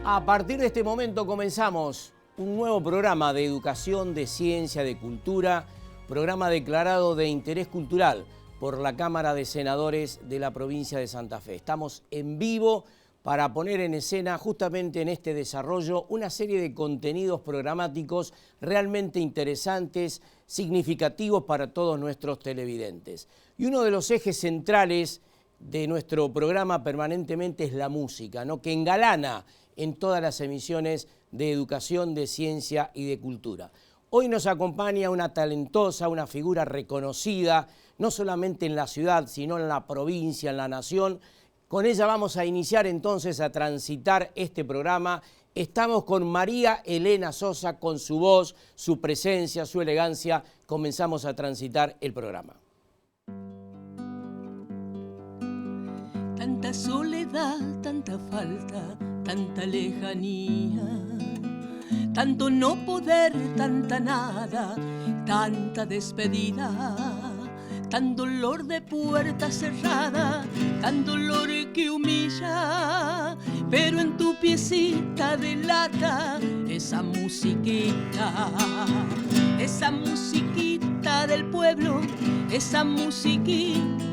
A partir de este momento comenzamos un nuevo programa de educación, de ciencia, de cultura, programa declarado de interés cultural por la Cámara de Senadores de la provincia de Santa Fe. Estamos en vivo para poner en escena justamente en este desarrollo una serie de contenidos programáticos realmente interesantes, significativos para todos nuestros televidentes. Y uno de los ejes centrales de nuestro programa permanentemente es la música, ¿no?, que engalana en todas las emisiones de educación, de ciencia y de cultura. Hoy nos acompaña una talentosa, una figura reconocida, no solamente en la ciudad, sino en la provincia, en la nación. Con ella vamos a iniciar entonces a transitar este programa. Estamos con María Elena Sosa, con su voz, su presencia, su elegancia. Comenzamos a transitar el programa. Tanta soledad, tanta falta, tanta lejanía, tanto no poder, tanta nada, tanta despedida, tan dolor de puerta cerrada, tan dolor que humilla, pero en tu piecita delata esa musiquita del pueblo, esa musiquita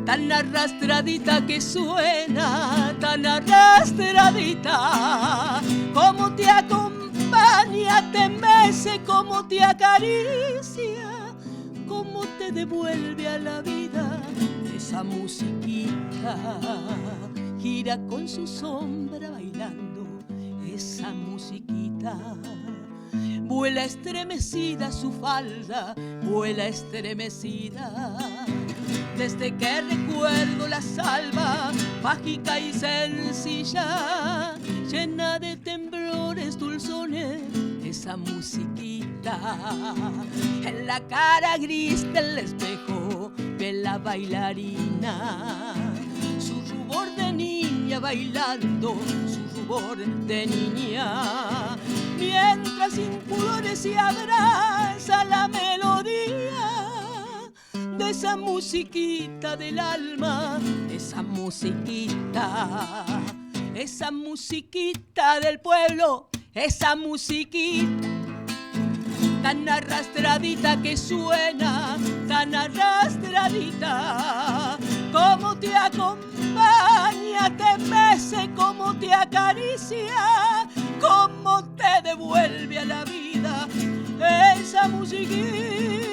tan arrastradita que suena, tan arrastradita, como te acompaña, te mece, como te acaricia, como te devuelve a la vida. Esa musiquita gira con su sombra bailando, esa musiquita vuela estremecida su falda, vuela estremecida. Desde que recuerdo la salva, mágica y sencilla, llena de temblores, dulzones, esa musiquita. En la cara gris del espejo ve la bailarina, su rubor de niña bailando, su rubor de niña, mientras sin pudores se abraza la melodía de esa musiquita del alma, esa musiquita del pueblo, esa musiquita tan arrastradita que suena, tan arrastradita, como te acompaña, te mece, como te acaricia, como te devuelve a la vida, esa musiquita.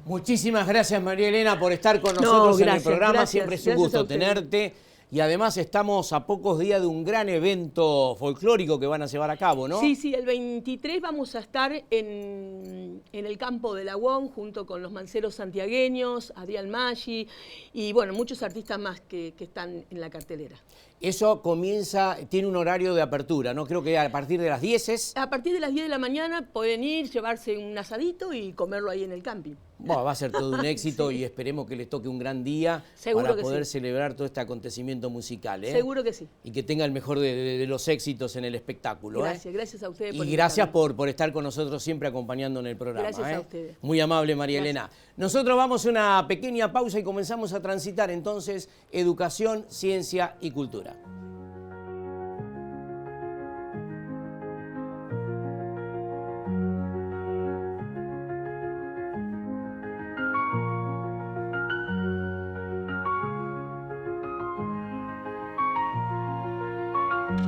Muchísimas gracias, María Elena, por estar con nosotros en el programa. Siempre es un gusto tenerte. Y además estamos a pocos días de un gran evento folclórico que van a llevar a cabo, ¿no? Sí, el 23 vamos a estar en el campo de la UON junto con los manceros santiagueños, Adrián Maggi y bueno, muchos artistas más que están en la cartelera. Eso comienza, tiene un horario de apertura, ¿no? Creo que a partir de las 10 es... A partir de las 10 de la mañana pueden ir, llevarse un asadito y comerlo ahí en el camping. Bueno, va a ser todo un éxito sí. Y esperemos que les toque un gran día para poder celebrar todo este acontecimiento musical. Seguro que sí. Y que tenga el mejor de los éxitos en el espectáculo. Gracias a ustedes. Y gracias por estar con nosotros siempre acompañando en el programa. Gracias a ustedes. Muy amable, María Elena. Nosotros vamos a una pequeña pausa y comenzamos a transitar entonces educación, ciencia y cultura.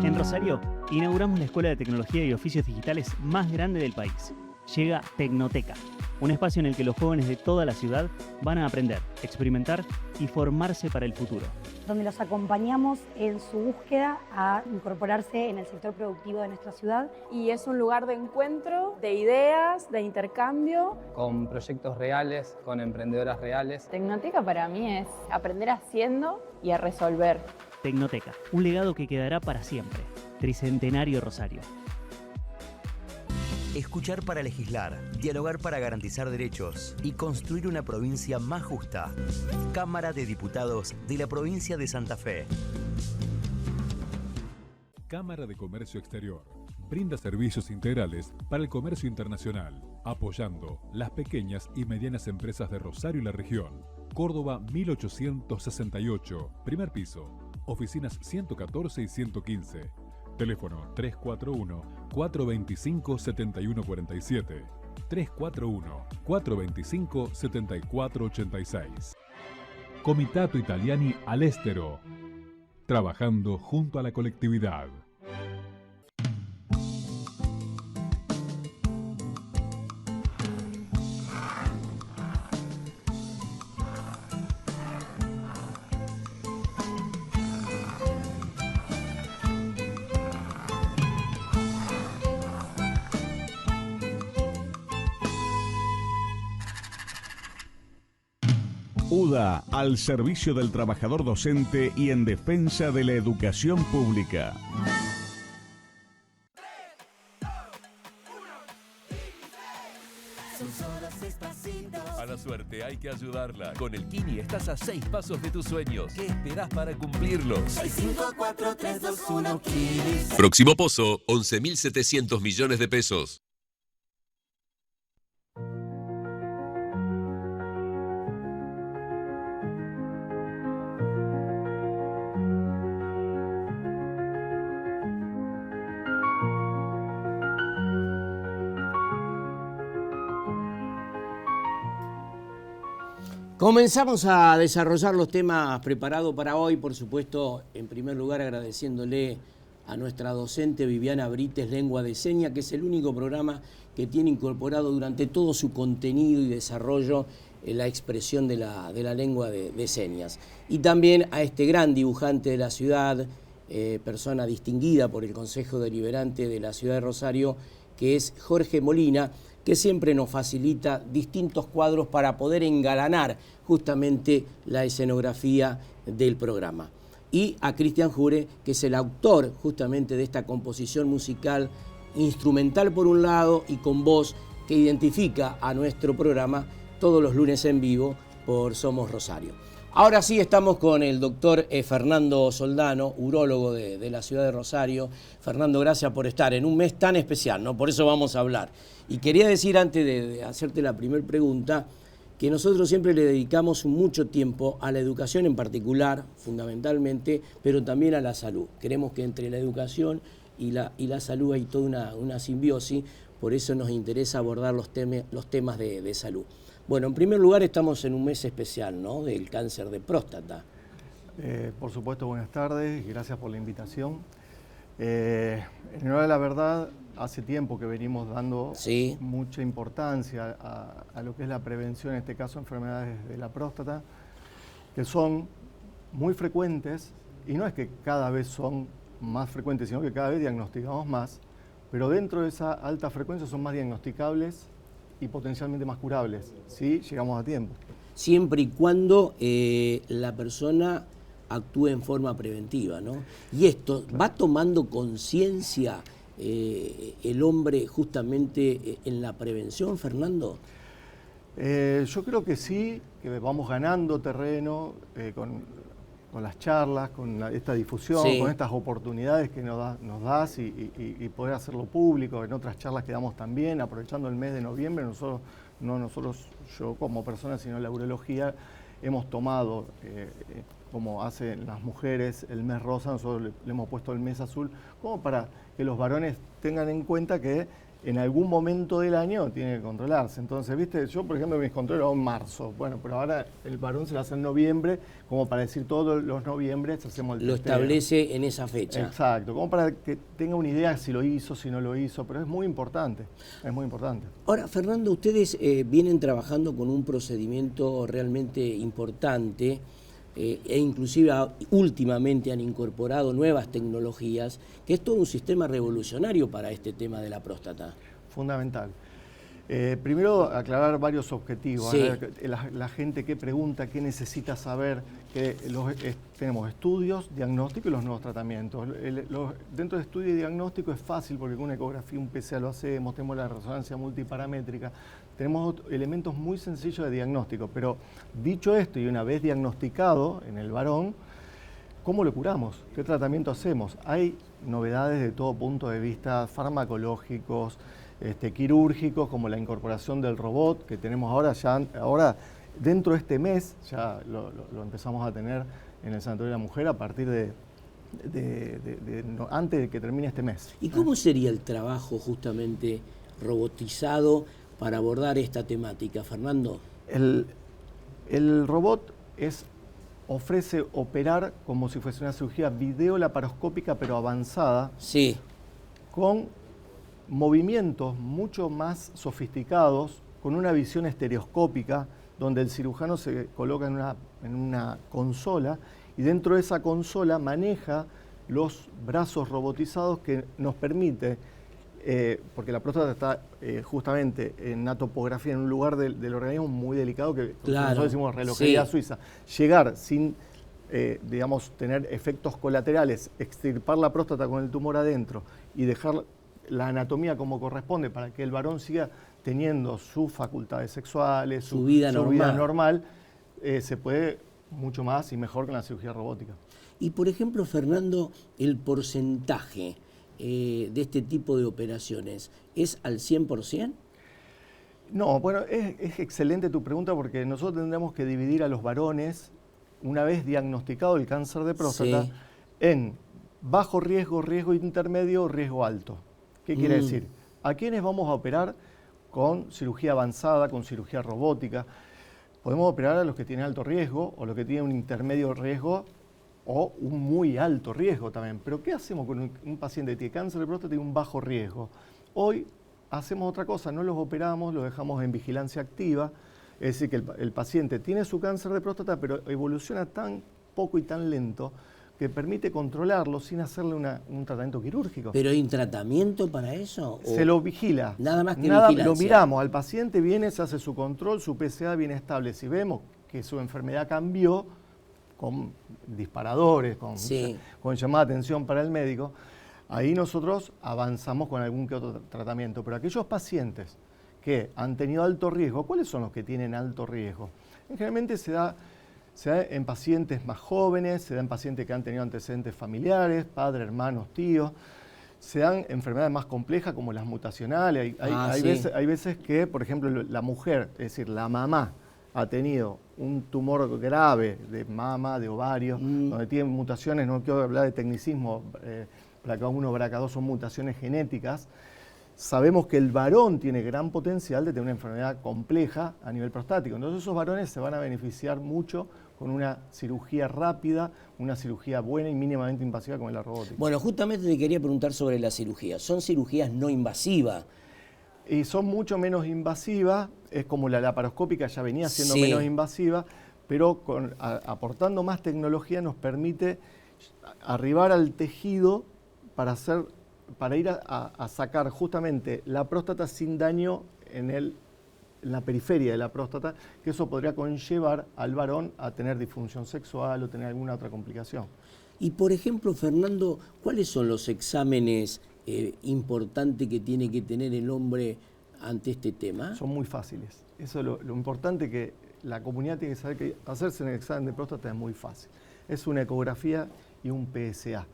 En Rosario, inauguramos la Escuela de Tecnología y Oficios Digitales más grande del país. Llega Tecnoteca, un espacio en el que los jóvenes de toda la ciudad van a aprender, experimentar y formarse para el futuro. Donde los acompañamos en su búsqueda a incorporarse en el sector productivo de nuestra ciudad. Y es un lugar de encuentro, de ideas, de intercambio. Con proyectos reales, con emprendedoras reales. Tecnoteca para mí es aprender haciendo y a resolver. Tecnoteca, un legado que quedará para siempre. Tricentenario Rosario. Escuchar para legislar, dialogar para garantizar derechos y construir una provincia más justa. Cámara de Diputados de la provincia de Santa Fe. Cámara de Comercio Exterior, brinda servicios integrales para el comercio internacional, apoyando las pequeñas y medianas empresas de Rosario y la región. Córdoba 1868, primer piso, oficinas 114 y 115. Teléfono 341-425-7147. 341-425-7486. Comitato Italiani All'Estero. Trabajando junto a la colectividad. UDA, al servicio del trabajador docente y en defensa de la educación pública. A la suerte hay que ayudarla. Con el Kini estás a 6 pasos de tus sueños. ¿Qué esperás para cumplirlos? 5, 4, 3, 2, 1, Kini. Próximo pozo, 11.700 millones de pesos. Comenzamos a desarrollar los temas preparados para hoy, por supuesto, en primer lugar agradeciéndole a nuestra docente Viviana Brites, Lengua de Señas, que es el único programa que tiene incorporado durante todo su contenido y desarrollo la expresión de la lengua de señas. Y también a este gran dibujante de la ciudad, persona distinguida por el Consejo Deliberante de la Ciudad de Rosario, que es Jorge Molina, que siempre nos facilita distintos cuadros para poder engalanar justamente la escenografía del programa. Y a Cristian Jure, que es el autor justamente de esta composición musical instrumental por un lado y con voz que identifica a nuestro programa todos los lunes en vivo por Somos Rosario. Ahora sí estamos con el doctor Fernando Soldano, urólogo de la ciudad de Rosario. Fernando, gracias por estar en un mes tan especial, ¿no? Por eso vamos a hablar. Y quería decir, antes de hacerte la primera pregunta, que nosotros siempre le dedicamos mucho tiempo a la educación en particular, fundamentalmente, pero también a la salud. Queremos que entre la educación y la salud hay toda una simbiosis, por eso nos interesa abordar los temas de salud. Bueno, en primer lugar estamos en un mes especial, ¿no?, del cáncer de próstata. Por supuesto, buenas tardes y gracias por la invitación. En honor a la verdad, hace tiempo que venimos dando mucha importancia a lo que es la prevención, en este caso enfermedades de la próstata, que son muy frecuentes, y no es que cada vez son más frecuentes, sino que cada vez diagnosticamos más, pero dentro de esa alta frecuencia son más diagnosticables y potencialmente más curables, si llegamos a tiempo. Siempre y cuando la persona actúe en forma preventiva, ¿no? Y esto, ¿va tomando conciencia el hombre justamente en la prevención, Fernando? Yo creo que sí, que vamos ganando terreno con las charlas, con esta difusión, con estas oportunidades que nos das y poder hacerlo público. En otras charlas que damos también, aprovechando el mes de noviembre, yo como persona, sino la urología, hemos tomado, como hacen las mujeres, el mes rosa, nosotros le hemos puesto el mes azul, como para que los varones tengan en cuenta que en algún momento del año tiene que controlarse. Entonces, viste, yo por ejemplo mis controles en marzo, bueno, pero ahora el varón se lo hace en noviembre, como para decir todos los noviembres hacemos el testeo. Lo establece en esa fecha. Exacto, como para que tenga una idea si lo hizo, si no lo hizo, pero es muy importante, es muy importante. Ahora, Fernando, ustedes vienen trabajando con un procedimiento realmente importante, e inclusive últimamente han incorporado nuevas tecnologías, que es todo un sistema revolucionario para este tema de la próstata. Fundamental. Primero, aclarar varios objetivos. Sí. La gente que pregunta, qué necesita saber, que tenemos estudios, diagnóstico y los nuevos tratamientos. Dentro de estudio y diagnóstico es fácil porque con una ecografía, un PCA lo hacemos, tenemos la resonancia multiparamétrica, tenemos elementos muy sencillos de diagnóstico, pero dicho esto y una vez diagnosticado en el varón, ¿cómo lo curamos? ¿Qué tratamiento hacemos? Hay novedades de todo punto de vista, farmacológicos, quirúrgicos, como la incorporación del robot que tenemos ahora dentro de este mes, ya lo empezamos a tener en el Sanatorio de la Mujer a partir antes de que termine este mes. ¿Y cómo sería el trabajo justamente robotizado para abordar esta temática, Fernando? El robot ofrece operar como si fuese una cirugía videolaparoscópica pero avanzada, sí, con movimientos mucho más sofisticados, con una visión estereoscópica, donde el cirujano se coloca en una consola y dentro de esa consola maneja los brazos robotizados que nos permite, porque la próstata está justamente en una topografía, en un lugar del organismo muy delicado que nosotros decimos relojería suiza, llegar sin, digamos, tener efectos colaterales, extirpar la próstata con el tumor adentro y dejar la anatomía como corresponde para que el varón siga teniendo sus facultades sexuales, su vida normal, se puede mucho más y mejor con la cirugía robótica. Y por ejemplo, Fernando, el porcentaje de este tipo de operaciones, ¿es al 100%? No, bueno, es excelente tu pregunta porque nosotros tendremos que dividir a los varones, una vez diagnosticado el cáncer de próstata, en bajo riesgo, riesgo intermedio, riesgo alto. ¿Qué quiere decir? ¿A quiénes vamos a operar con cirugía avanzada, con cirugía robótica? Podemos operar a los que tienen alto riesgo o los que tienen un intermedio riesgo o un muy alto riesgo también. Pero ¿qué hacemos con un paciente que tiene cáncer de próstata y un bajo riesgo? Hoy hacemos otra cosa, no los operamos, los dejamos en vigilancia activa, es decir, que el paciente tiene su cáncer de próstata, pero evoluciona tan poco y tan lento que permite controlarlo sin hacerle un tratamiento quirúrgico. ¿Pero hay un tratamiento para eso? Se lo vigila. Nada más que vigilancia. Lo miramos, al paciente viene, se hace su control, su PSA viene estable. Si vemos que su enfermedad cambió, con disparadores, con llamada de atención para el médico, ahí nosotros avanzamos con algún que otro tratamiento. Pero aquellos pacientes que han tenido alto riesgo, ¿cuáles son los que tienen alto riesgo? Generalmente se da en pacientes más jóvenes, se da en pacientes que han tenido antecedentes familiares, padres, hermanos, tíos, se dan enfermedades más complejas como las mutacionales. Hay veces que, por ejemplo, la mujer, es decir, la mamá, ha tenido un tumor grave de mama, de ovario, donde tiene mutaciones, no quiero hablar de tecnicismo, BRCA1, BRCA2 son mutaciones genéticas. Sabemos que el varón tiene gran potencial de tener una enfermedad compleja a nivel prostático. Entonces esos varones se van a beneficiar mucho con una cirugía rápida, una cirugía buena y mínimamente invasiva como la robótica. Bueno, justamente te quería preguntar sobre la cirugía. ¿Son cirugías no invasivas? Y son mucho menos invasivas, es como la laparoscópica ya venía siendo menos invasiva, pero aportando más tecnología nos permite arribar al tejido para ir a sacar justamente la próstata sin daño en la periferia de la próstata, que eso podría conllevar al varón a tener disfunción sexual o tener alguna otra complicación. Y por ejemplo, Fernando, ¿cuáles son los exámenes importantes que tiene que tener el hombre ante este tema? Son muy fáciles. Eso es lo importante, que la comunidad tiene que saber que hacerse un examen de próstata es muy fácil. Es una ecografía y un PSA.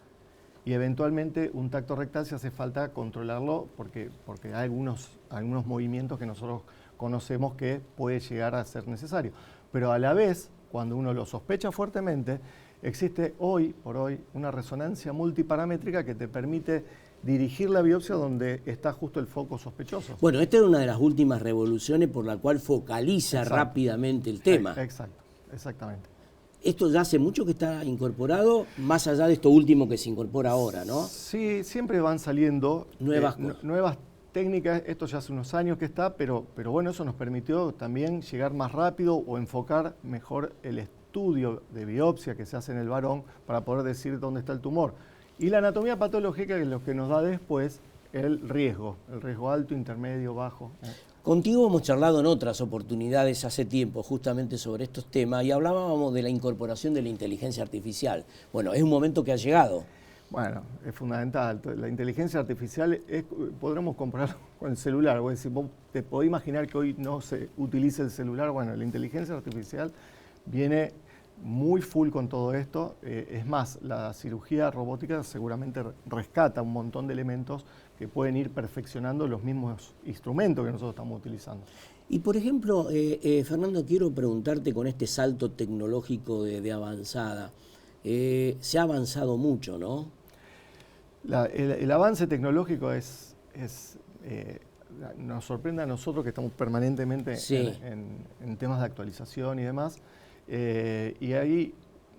Y eventualmente un tacto rectal si hace falta controlarlo porque hay algunos movimientos que nosotros conocemos que puede llegar a ser necesario. Pero a la vez, cuando uno lo sospecha fuertemente, existe hoy por hoy una resonancia multiparamétrica que te permite dirigir la biopsia donde está justo el foco sospechoso. Bueno, esta es una de las últimas revoluciones por la cual focaliza rápidamente el tema. Exacto, exactamente. Esto ya hace mucho que está incorporado, más allá de esto último que se incorpora ahora, ¿no? Sí, siempre van saliendo nuevas técnicas. Esto ya hace unos años que está, pero bueno, eso nos permitió también llegar más rápido o enfocar mejor el estudio de biopsia que se hace en el varón para poder decir dónde está el tumor. Y la anatomía patológica es lo que nos da después el riesgo alto, intermedio, bajo. Contigo hemos charlado en otras oportunidades hace tiempo justamente sobre estos temas y hablábamos de la incorporación de la inteligencia artificial. Bueno, es un momento que ha llegado. Bueno, es fundamental. La inteligencia artificial podremos compararlo con el celular. Es decir, vos te podés imaginar que hoy no se utiliza el celular. Bueno, la inteligencia artificial viene muy full con todo esto. Es más, la cirugía robótica seguramente rescata un montón de elementos que pueden ir perfeccionando los mismos instrumentos que nosotros estamos utilizando. Y por ejemplo, Fernando, quiero preguntarte con este salto tecnológico de avanzada. Se ha avanzado mucho, ¿no? El avance tecnológico nos sorprende a nosotros que estamos permanentemente en temas de actualización y demás. Y hay,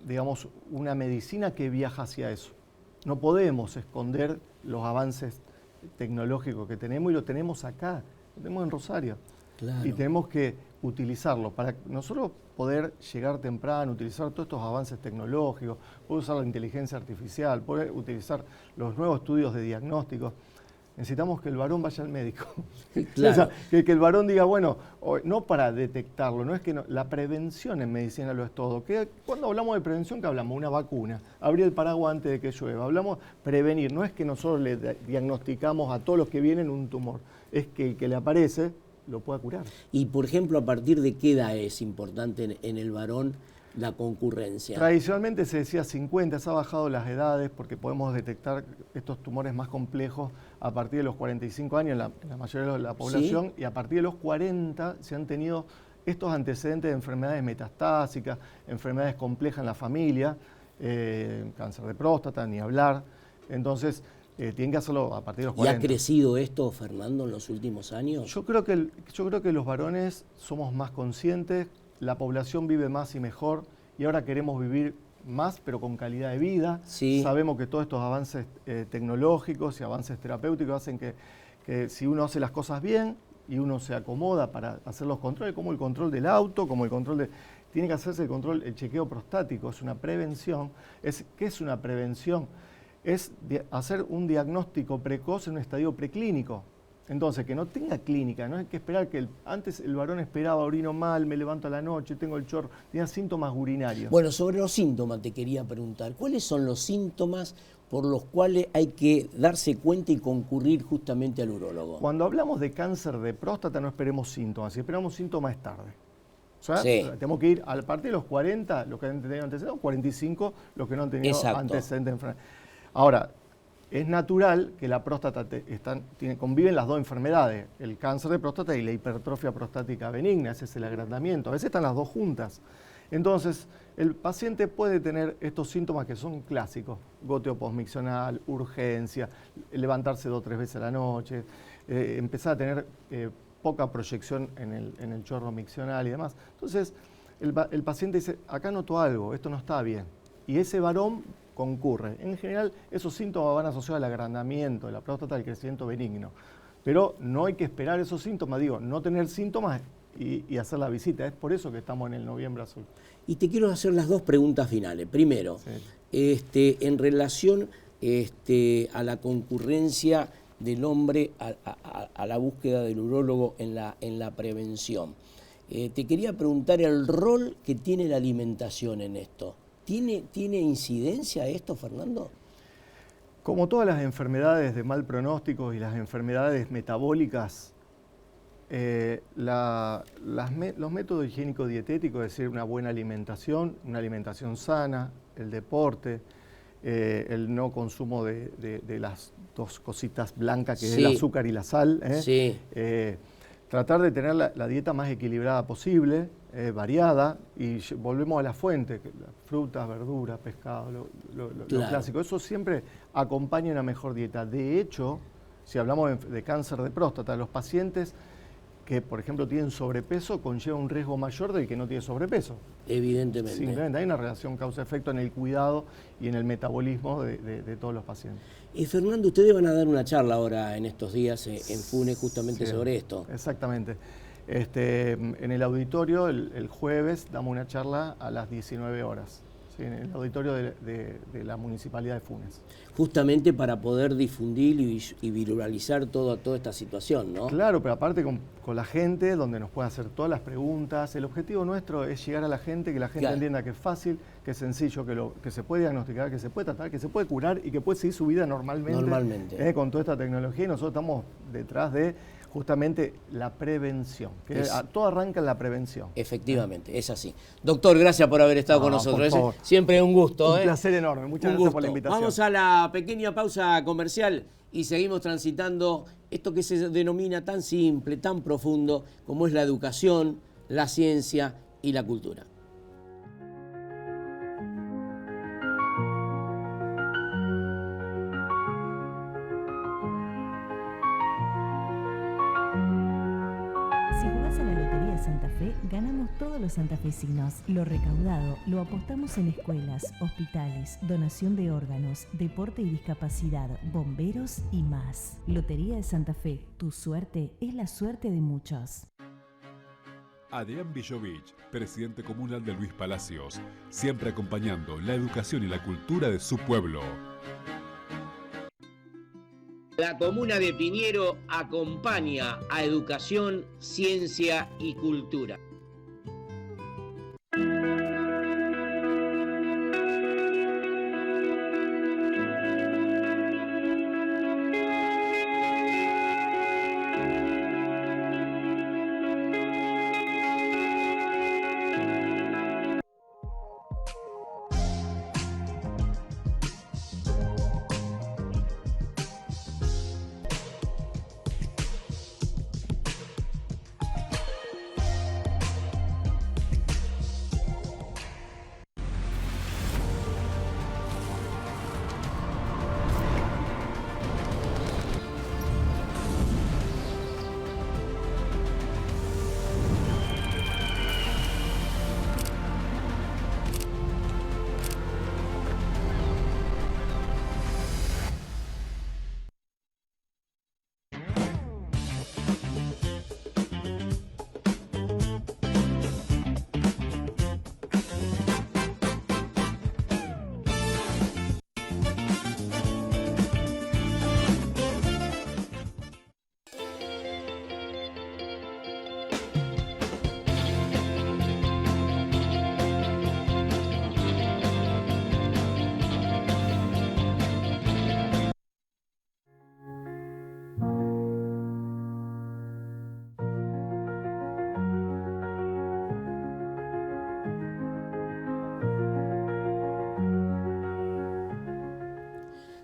digamos, una medicina que viaja hacia eso. No podemos esconder los avances tecnológicos que tenemos y lo tenemos acá, lo tenemos en Rosario. Claro. Y tenemos que utilizarlo para nosotros poder llegar temprano, utilizar todos estos avances tecnológicos, poder usar la inteligencia artificial, poder utilizar los nuevos estudios de diagnóstico. Necesitamos que el varón vaya al médico. Claro. O sea, que el varón diga, bueno, no para detectarlo, no es que la prevención en medicina lo es todo. Cuando hablamos de prevención, ¿qué hablamos? Una vacuna, abrir el paraguas antes de que llueva. Hablamos prevenir, no es que nosotros le diagnosticamos a todos los que vienen un tumor, es que el que le aparece lo pueda curar. Y por ejemplo, ¿a partir de qué edad es importante en el varón la concurrencia? Tradicionalmente se decía 50, se ha bajado las edades porque podemos detectar estos tumores más complejos a partir de los 45 años en la mayoría de la población. ¿Sí? Y a partir de los 40 se han tenido estos antecedentes de enfermedades metastásicas, enfermedades complejas en la familia, cáncer de próstata, ni hablar. Entonces, tienen que hacerlo a partir de los 40. ¿Y ha crecido esto, Fernando, en los últimos años? Yo creo que los varones somos más conscientes, la población vive más y mejor, y ahora queremos vivir más, pero con calidad de vida. Sí. Sabemos que todos estos avances tecnológicos y avances terapéuticos hacen que si uno hace las cosas bien y uno se acomoda para hacer los controles, como el control del auto, como el control de... Tiene que hacerse el chequeo prostático, es una prevención. ¿Qué es una prevención? Es hacer un diagnóstico precoz en un estadio preclínico. Entonces, que no tenga clínica, no hay que esperar que antes el varón esperaba, orino mal, me levanto a la noche, tengo el chorro, tenía síntomas urinarios. Bueno, sobre los síntomas te quería preguntar, ¿cuáles son los síntomas por los cuales hay que darse cuenta y concurrir justamente al urólogo? Cuando hablamos de cáncer de próstata no esperemos síntomas, si esperamos síntomas es tarde. O sea, tenemos que ir a partir de los 40, los que han tenido antecedentes, 45, los que no han tenido antecedentes de enfermedad. Ahora, es natural que la próstata conviven las dos enfermedades, el cáncer de próstata y la hipertrofia prostática benigna, ese es el agrandamiento, a veces están las dos juntas. Entonces, el paciente puede tener estos síntomas que son clásicos, goteo posmiccional, urgencia, levantarse 2 o 3 veces a la noche, empezar a tener poca proyección en el chorro miccional y demás. Entonces, el paciente dice, acá noto algo, esto no está bien. Y ese varón concurre. En general, esos síntomas van asociados al agrandamiento de la próstata, al crecimiento benigno. Pero no hay que esperar esos síntomas, no tener síntomas y hacer la visita. Es por eso que estamos en el Noviembre Azul. Y te quiero hacer las dos preguntas finales. Primero, en relación a la concurrencia del hombre a la búsqueda del urólogo en la prevención. Te quería preguntar el rol que tiene la alimentación en esto. ¿Tiene incidencia esto, Fernando? Como todas las enfermedades de mal pronóstico y las enfermedades metabólicas, los métodos higiénico-dietéticos, es decir, una buena alimentación, una alimentación sana, el deporte, el no consumo de las dos cositas blancas que es el azúcar y la sal, tratar de tener la dieta más equilibrada posible, variada, y volvemos a la fuente, frutas, verduras, pescado, lo clásico. Eso siempre acompaña una mejor dieta. De hecho, si hablamos de cáncer de próstata, los pacientes que, por ejemplo, tienen sobrepeso conlleva un riesgo mayor del que no tiene sobrepeso. Evidentemente. Simplemente hay una relación causa-efecto en el cuidado y en el metabolismo de todos los pacientes. Y Fernando, ustedes van a dar una charla ahora en estos días en FUNE justamente sobre esto. Exactamente. En el auditorio, el jueves, damos una charla a las 19 horas. sí, en el auditorio de la Municipalidad de Funes. Justamente para poder difundir y viralizar toda esta situación, ¿no? Claro, pero aparte con la gente, donde nos puede hacer todas las preguntas. El objetivo nuestro es llegar a la gente, que la gente entienda que es fácil, que es sencillo, que se puede diagnosticar, que se puede tratar, que se puede curar y que puede seguir su vida normalmente. Con toda esta tecnología, y nosotros estamos detrás de justamente la prevención, que todo arranca en la prevención. Efectivamente, es así. Doctor, gracias por haber estado con nosotros. Siempre un gusto. Un placer enorme. Muchas gracias por la invitación. Vamos a la pequeña pausa comercial y seguimos transitando esto que se denomina tan simple, tan profundo, como es la educación, la ciencia y la cultura. Ganamos todos los santafesinos. Lo recaudado lo apostamos en escuelas, hospitales, donación de órganos, deporte y discapacidad, bomberos y más. Lotería de Santa Fe, tu suerte es la suerte de muchos. Adrián Villovich, presidente comunal de Luis Palacios, siempre acompañando la educación y la cultura de su pueblo. La comuna de Piñero acompaña a educación, ciencia y cultura.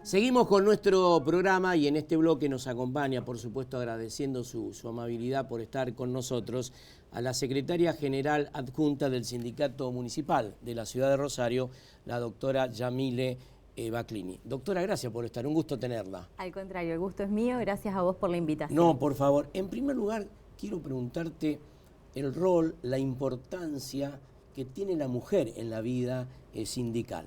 Seguimos con nuestro programa y en este bloque nos acompaña, por supuesto, agradeciendo su amabilidad por estar con nosotros, a la secretaria general adjunta del Sindicato Municipal de la Ciudad de Rosario, la doctora Yamile Baclini. Doctora, gracias por estar, un gusto tenerla. Al contrario, el gusto es mío, gracias a vos por la invitación. No, por favor. En primer lugar, quiero preguntarte el rol, la importancia que tiene la mujer en la vida sindical,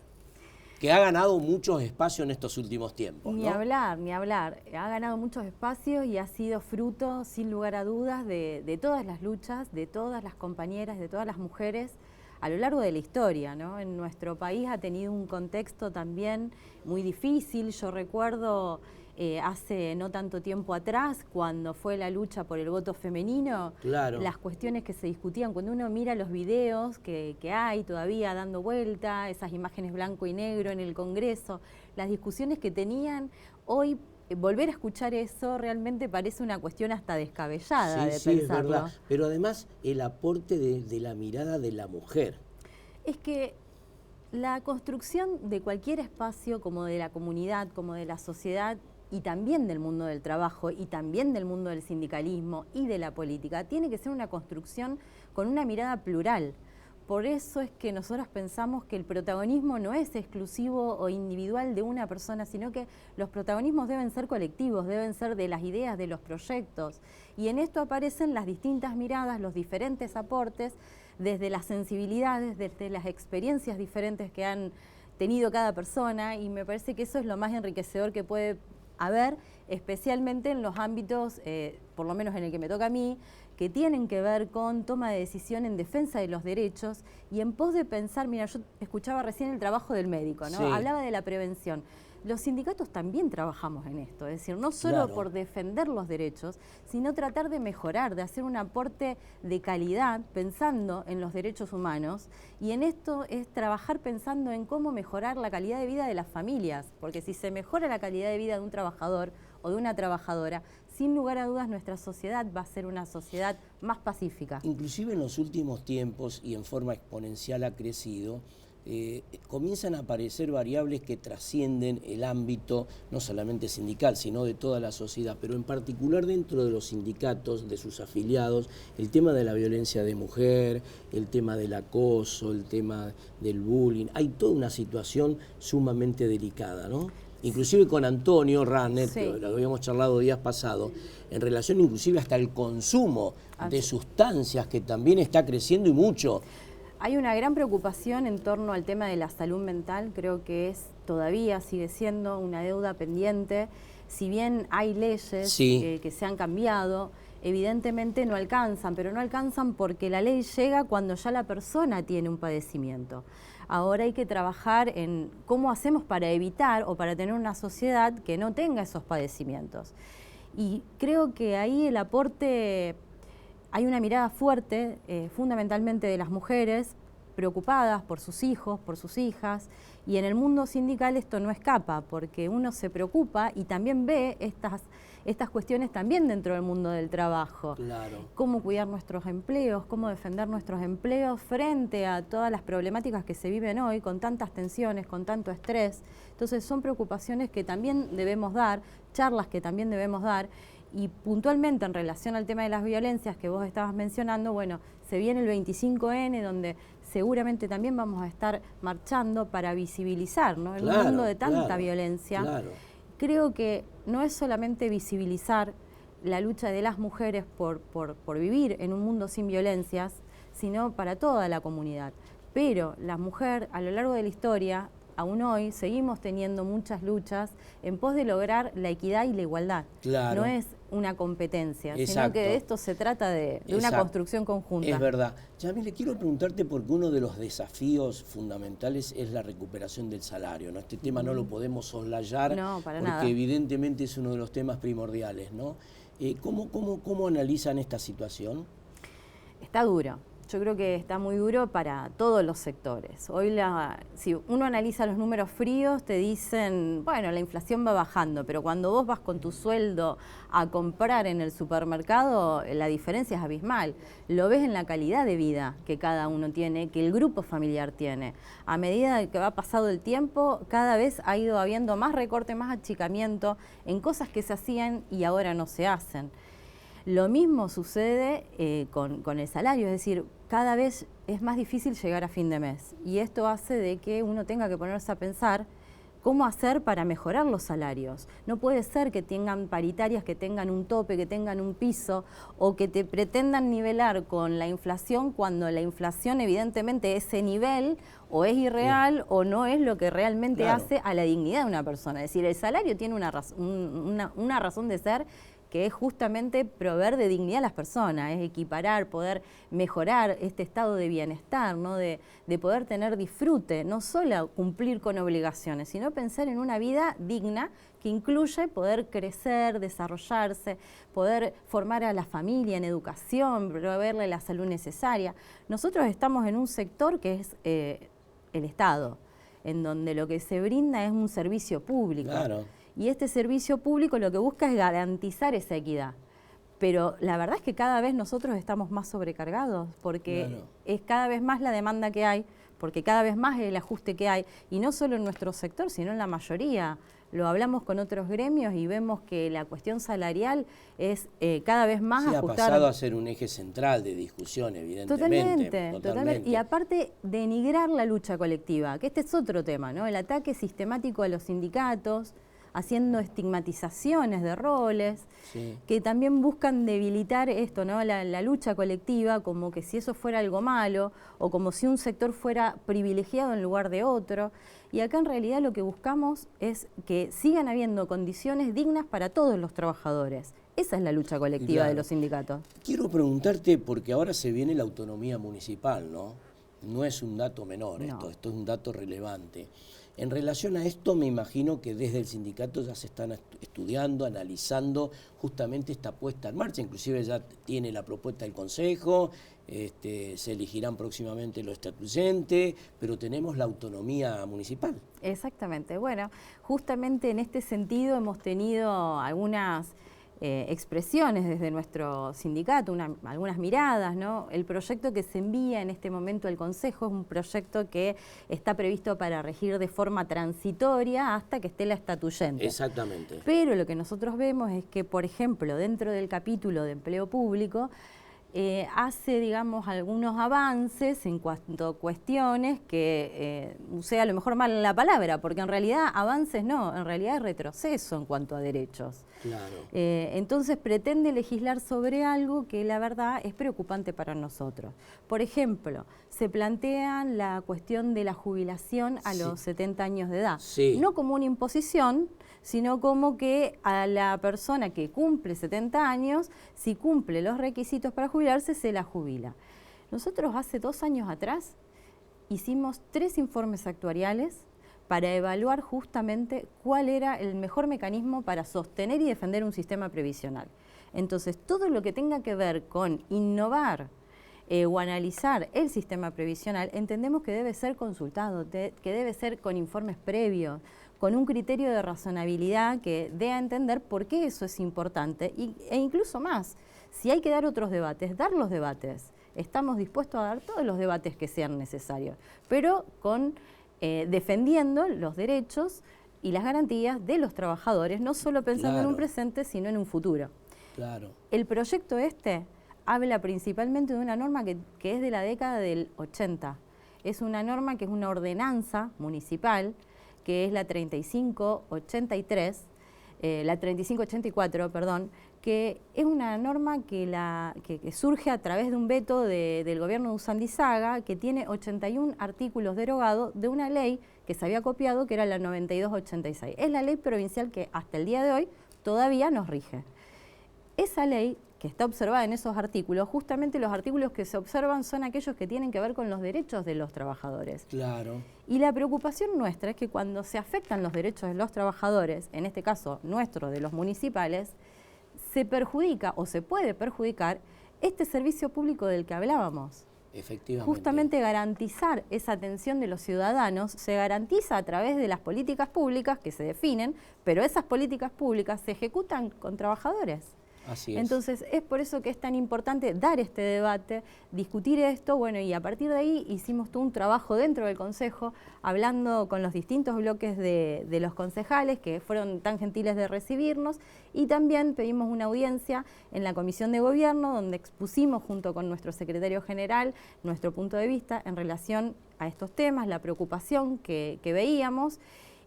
que ha ganado muchos espacios en estos últimos tiempos, ¿no? Ni hablar. Ha ganado muchos espacios y ha sido fruto, sin lugar a dudas, de todas las luchas, de todas las compañeras, de todas las mujeres a lo largo de la historia, ¿no? En nuestro país ha tenido un contexto también muy difícil. Yo recuerdo hace no tanto tiempo atrás, cuando fue la lucha por el voto femenino, claro, las cuestiones que se discutían, cuando uno mira los videos que hay todavía dando vuelta, esas imágenes blanco y negro en el Congreso, las discusiones que tenían, hoy volver a escuchar eso realmente parece una cuestión hasta descabellada de pensarlo. Es verdad, pero además el aporte de la mirada de la mujer. Es que la construcción de cualquier espacio, como de la comunidad, como de la sociedad, y también del mundo del trabajo, y también del mundo del sindicalismo y de la política, tiene que ser una construcción con una mirada plural. Por eso es que nosotros pensamos que el protagonismo no es exclusivo o individual de una persona, sino que los protagonismos deben ser colectivos, deben ser de las ideas, de los proyectos. Y en esto aparecen las distintas miradas, los diferentes aportes, desde las sensibilidades, desde las experiencias diferentes que han tenido cada persona, y me parece que eso es lo más enriquecedor que puede a ver, especialmente en los ámbitos, por lo menos en el que me toca a mí, que tienen que ver con toma de decisión en defensa de los derechos y en pos de pensar, mira, yo escuchaba recién el trabajo del médico, ¿no? Sí. Hablaba de la prevención. Los sindicatos también trabajamos en esto, es decir, no solo por defender los derechos, sino tratar de mejorar, de hacer un aporte de calidad pensando en los derechos humanos, y en esto es trabajar pensando en cómo mejorar la calidad de vida de las familias, porque si se mejora la calidad de vida de un trabajador o de una trabajadora, sin lugar a dudas nuestra sociedad va a ser una sociedad más pacífica. Inclusive en los últimos tiempos y en forma exponencial ha crecido, comienzan a aparecer variables que trascienden el ámbito no solamente sindical, sino de toda la sociedad, pero en particular dentro de los sindicatos, de sus afiliados, el tema de la violencia de mujer, el tema del acoso, el tema del bullying. Hay toda una situación sumamente delicada, ¿no? Inclusive con Antonio Ranner, sí, lo habíamos charlado días pasados, en relación inclusive hasta el consumo de sustancias que también está creciendo y mucho. Hay una gran preocupación en torno al tema de la salud mental, creo que todavía sigue siendo una deuda pendiente. Si bien hay leyes que se han cambiado, evidentemente no alcanzan, pero no alcanzan porque la ley llega cuando ya la persona tiene un padecimiento. Ahora hay que trabajar en cómo hacemos para evitar o para tener una sociedad que no tenga esos padecimientos. Y creo que ahí el aporte... Hay una mirada fuerte, fundamentalmente de las mujeres, preocupadas por sus hijos, por sus hijas, y en el mundo sindical esto no escapa, porque uno se preocupa y también ve estas cuestiones también dentro del mundo del trabajo. Claro. Cómo cuidar nuestros empleos, cómo defender nuestros empleos frente a todas las problemáticas que se viven hoy, con tantas tensiones, con tanto estrés. Entonces son preocupaciones que también debemos dar, charlas que también debemos dar. Y puntualmente en relación al tema de las violencias que vos estabas mencionando, bueno, se viene el 25N, donde seguramente también vamos a estar marchando para visibilizar, ¿no? En un mundo de tanta violencia. Claro. Creo que no es solamente visibilizar la lucha de las mujeres por vivir en un mundo sin violencias, sino para toda la comunidad. Pero la mujer, a lo largo de la historia, aún hoy seguimos teniendo muchas luchas en pos de lograr la equidad y la igualdad. Claro. No es una competencia, sino que de esto se trata de una construcción conjunta. Es verdad. Yamile, quiero preguntarte porque uno de los desafíos fundamentales es la recuperación del salario, ¿no? Este tema no lo podemos soslayar porque evidentemente es uno de los temas primordiales, ¿no? ¿Cómo analizan esta situación? Está duro. Yo creo que está muy duro para todos los sectores. Hoy, si uno analiza los números fríos, te dicen, bueno, la inflación va bajando, pero cuando vos vas con tu sueldo a comprar en el supermercado, la diferencia es abismal. Lo ves en la calidad de vida que cada uno tiene, que el grupo familiar tiene. A medida que va pasado el tiempo, cada vez ha ido habiendo más recorte, más achicamiento en cosas que se hacían y ahora no se hacen. Lo mismo sucede con el salario, es decir, cada vez es más difícil llegar a fin de mes y esto hace de que uno tenga que ponerse a pensar cómo hacer para mejorar los salarios. No puede ser que tengan paritarias, que tengan un tope, que tengan un piso o que te pretendan nivelar con la inflación cuando la inflación evidentemente ese nivel o es irreal o no es lo que realmente hace a la dignidad de una persona. Es decir, el salario tiene una razón de ser que es justamente proveer de dignidad a las personas, es equiparar, poder mejorar este estado de bienestar, ¿no? de poder tener disfrute, no solo cumplir con obligaciones, sino pensar en una vida digna que incluye poder crecer, desarrollarse, poder formar a la familia en educación, proveerle la salud necesaria. Nosotros estamos en un sector que es el Estado, en donde lo que se brinda es un servicio público. Claro. Y este servicio público lo que busca es garantizar esa equidad. Pero la verdad es que cada vez nosotros estamos más sobrecargados, porque es cada vez más la demanda que hay, porque cada vez más el ajuste que hay, y no solo en nuestro sector, sino en la mayoría. Lo hablamos con otros gremios y vemos que la cuestión salarial es cada vez más ajustada. Ha pasado a ser un eje central de discusión, evidentemente. Totalmente. Y aparte, denigrar la lucha colectiva, que este es otro tema, ¿no? El ataque sistemático a los sindicatos, haciendo estigmatizaciones de roles, Sí. que también buscan debilitar esto, ¿no? La lucha colectiva, como que si eso fuera algo malo, o como si un sector fuera privilegiado en lugar de otro. Y acá en realidad lo que buscamos es que sigan habiendo condiciones dignas para todos los trabajadores. Esa es la lucha colectiva Claro. de los sindicatos. Quiero preguntarte, porque ahora se viene la autonomía municipal, ¿no? No es un dato menor esto es un dato relevante. En relación a esto, me imagino que desde el sindicato ya se están estudiando, analizando justamente esta puesta en marcha. Inclusive ya tiene la propuesta del Consejo, se elegirán próximamente los estatuyentes, pero tenemos la autonomía municipal. Exactamente. Bueno, justamente en este sentido hemos tenido algunas expresiones desde nuestro sindicato, algunas miradas, ¿no? El proyecto que se envía en este momento al Consejo es un proyecto que está previsto para regir de forma transitoria hasta que esté la estatuyente. Exactamente. Pero lo que nosotros vemos es que, por ejemplo, dentro del capítulo de empleo público, hace, digamos, algunos avances en cuanto a cuestiones que, usé a lo mejor mal la palabra, porque en realidad avances no, en realidad es retroceso en cuanto a derechos. Claro. Entonces pretende legislar sobre algo que la verdad es preocupante para nosotros. Por ejemplo, se plantea la cuestión de la jubilación a los 70 años de edad. Sí. No como una imposición, sino como que a la persona que cumple 70 años, si cumple los requisitos para jubilarse, se la jubila. Nosotros hace 2 años atrás hicimos 3 informes actuariales para evaluar justamente cuál era el mejor mecanismo para sostener y defender un sistema previsional. Entonces, todo lo que tenga que ver con innovar o analizar el sistema previsional, entendemos que debe ser consultado, que debe ser con informes previos, con un criterio de razonabilidad que dé a entender por qué eso es importante e incluso más. Si hay que dar otros debates, dar los debates. Estamos dispuestos a dar todos los debates que sean necesarios, pero con defendiendo los derechos y las garantías de los trabajadores, no solo pensando en un presente, sino en un futuro. Claro. El proyecto habla principalmente de una norma que es de la década del 80. Es una norma que es una ordenanza municipal, que es la 3584, perdón, que es una norma que surge a través de un veto del gobierno de Usandizaga, que tiene 81 artículos derogados de una ley que se había copiado, que era la 9286. Es la ley provincial que hasta el día de hoy todavía nos rige. Esa ley que está observada en esos artículos, justamente los artículos que se observan son aquellos que tienen que ver con los derechos de los trabajadores. Claro. Y la preocupación nuestra es que cuando se afectan los derechos de los trabajadores, en este caso nuestro, de los municipales, se perjudica o se puede perjudicar este servicio público del que hablábamos. Efectivamente. Justamente garantizar esa atención de los ciudadanos se garantiza a través de las políticas públicas que se definen, pero esas políticas públicas se ejecutan con trabajadores. Así es. Entonces, es por eso que es tan importante dar este debate, discutir esto, bueno, y a partir de ahí hicimos todo un trabajo dentro del Consejo, hablando con los distintos bloques de los concejales, que fueron tan gentiles de recibirnos, y también pedimos una audiencia en la Comisión de Gobierno, donde expusimos junto con nuestro secretario general nuestro punto de vista en relación a estos temas, la preocupación que veíamos,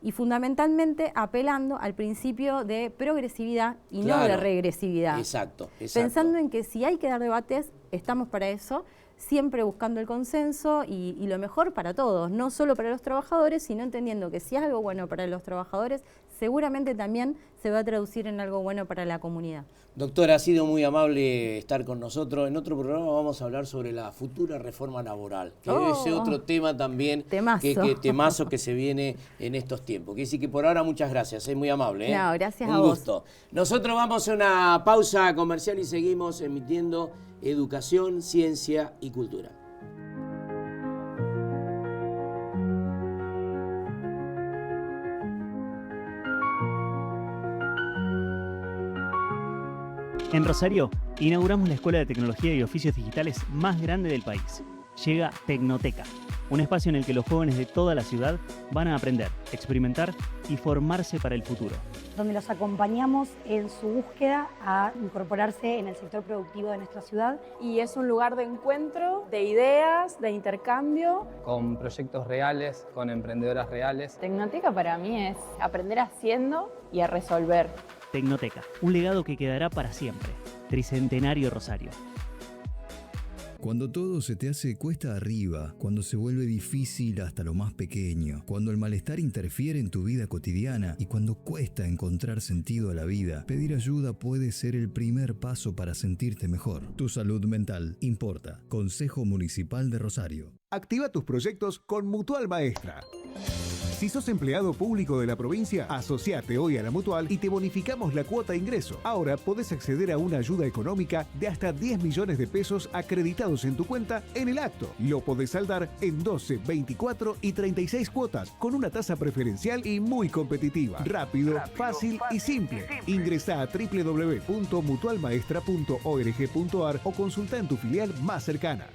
y fundamentalmente apelando al principio de progresividad y no de regresividad. Exacto. Pensando en que si hay que dar debates, estamos para eso, siempre buscando el consenso y lo mejor para todos, no solo para los trabajadores, sino entendiendo que si es algo bueno para los trabajadores, seguramente también se va a traducir en algo bueno para la comunidad. Doctora, ha sido muy amable estar con nosotros. En otro programa vamos a hablar sobre la futura reforma laboral, que es otro tema también, temazo que se viene en estos tiempos. Quiere decir que por ahora muchas gracias, es muy amable. No, gracias a vos. vos. Un gusto. Nosotros vamos a una pausa comercial y seguimos emitiendo Educación, Ciencia y Cultura. En Rosario, inauguramos la Escuela de Tecnología y Oficios Digitales más grande del país. Llega Tecnoteca, un espacio en el que los jóvenes de toda la ciudad van a aprender, experimentar y formarse para el futuro. Donde los acompañamos en su búsqueda a incorporarse en el sector productivo de nuestra ciudad. Y es un lugar de encuentro, de ideas, de intercambio. Con proyectos reales, con emprendedoras reales. Tecnoteca para mí es aprender haciendo y a resolver. Tecnoteca, un legado que quedará para siempre. Tricentenario Rosario. Cuando todo se te hace cuesta arriba, cuando se vuelve difícil hasta lo más pequeño, cuando el malestar interfiere en tu vida cotidiana y cuando cuesta encontrar sentido a la vida, pedir ayuda puede ser el primer paso para sentirte mejor. Tu salud mental importa. Consejo Municipal de Rosario. Activa tus proyectos con Mutual Maestra. Si sos empleado público de la provincia, asociate hoy a la Mutual y te bonificamos la cuota de ingreso. Ahora podés acceder a una ayuda económica de hasta 10 millones de pesos acreditados en tu cuenta en el acto. Lo podés saldar en 12, 24 y 36 cuotas con una tasa preferencial y muy competitiva. Rápido, fácil y simple. Ingresá a www.mutualmaestra.org.ar o consulta en tu filial más cercana.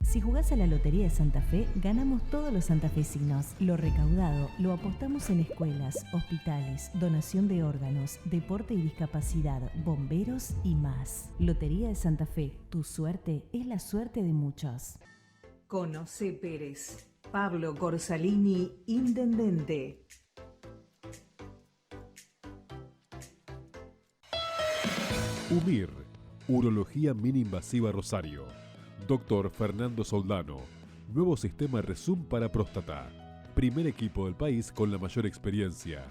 Si jugás a la Lotería de Santa Fe, ganamos todos los santafesinos. Lo recaudado lo apostamos en escuelas, hospitales, donación de órganos, deporte y discapacidad, bomberos y más. Lotería de Santa Fe, tu suerte es la suerte de muchos. Conoce Pérez. Pablo Corsalini, intendente. UMIR, Urología Mini-Invasiva Rosario. Doctor Fernando Soldano. Nuevo sistema Rezum para próstata. Primer equipo del país con la mayor experiencia.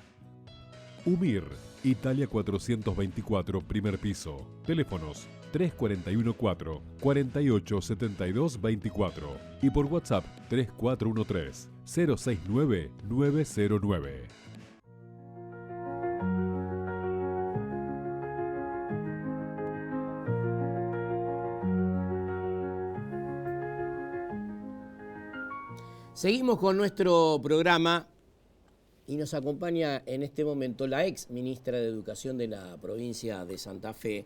UMIR, Italia 424, primer piso. Teléfonos 3414 4872 24 y por WhatsApp 3413 069 909. Seguimos con nuestro programa y nos acompaña en este momento la ex ministra de Educación de la provincia de Santa Fe,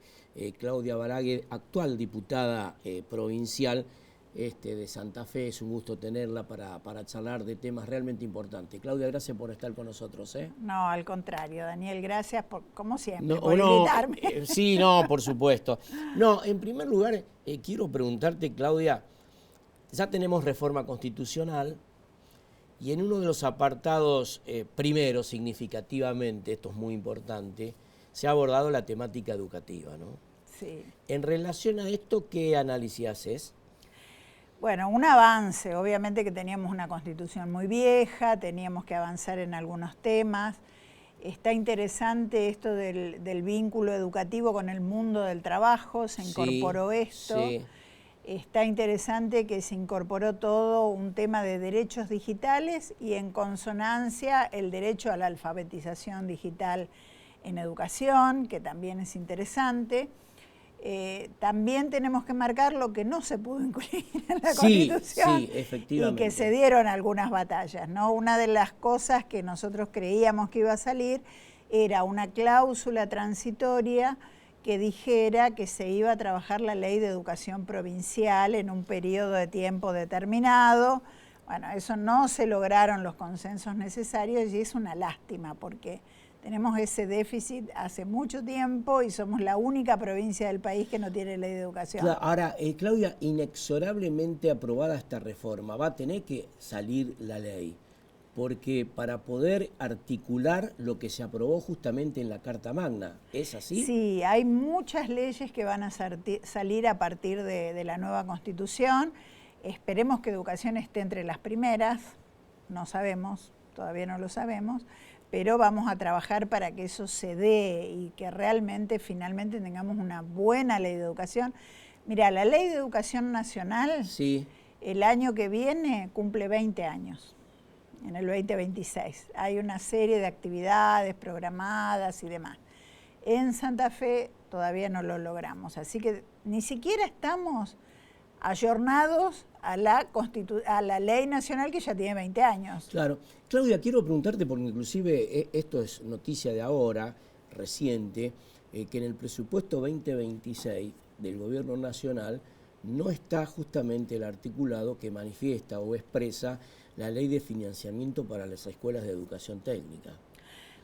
Claudia Balaguer, actual diputada provincial de Santa Fe. Es un gusto tenerla para charlar de temas realmente importantes. Claudia, gracias por estar con nosotros. No, al contrario, Daniel, gracias como siempre, por invitarme. Sí, no, por supuesto. No, en primer lugar, quiero preguntarte, Claudia, ya tenemos reforma constitucional y en uno de los apartados primeros, significativamente, esto es muy importante, se ha abordado la temática educativa, ¿no? Sí. En relación a esto, ¿qué análisis haces? Bueno, un avance, obviamente que teníamos una constitución muy vieja, teníamos que avanzar en algunos temas. Está interesante esto del vínculo educativo con el mundo del trabajo, se incorporó esto. Sí. Está interesante que se incorporó todo un tema de derechos digitales y en consonancia el derecho a la alfabetización digital en educación, que también es interesante. También tenemos que marcar lo que no se pudo incluir en la Constitución, sí, efectivamente. Y que se dieron algunas batallas, ¿no? Una de las cosas que nosotros creíamos que iba a salir era una cláusula transitoria que dijera que se iba a trabajar la ley de educación provincial en un periodo de tiempo determinado. Bueno, eso no se lograron los consensos necesarios y es una lástima porque tenemos ese déficit hace mucho tiempo y somos la única provincia del país que no tiene ley de educación. Ahora, Claudia, inexorablemente aprobada esta reforma, va a tener que salir la ley, porque para poder articular lo que se aprobó justamente en la Carta Magna, ¿es así? Sí, hay muchas leyes que van a salir a partir de la nueva Constitución. Esperemos que educación esté entre las primeras, no sabemos, todavía no lo sabemos, pero vamos a trabajar para que eso se dé y que realmente finalmente tengamos una buena ley de educación. Mira, la Ley de Educación Nacional, sí, el año que viene cumple 20 años. En el 2026. Hay una serie de actividades programadas y demás. En Santa Fe todavía no lo logramos, así que ni siquiera estamos ayornados a la ley nacional que ya tiene 20 años. Claro. Claudia, quiero preguntarte, porque inclusive esto es noticia de ahora, reciente, que en el presupuesto 2026 del Gobierno Nacional no está justamente el articulado que manifiesta o expresa la ley de financiamiento para las escuelas de educación técnica.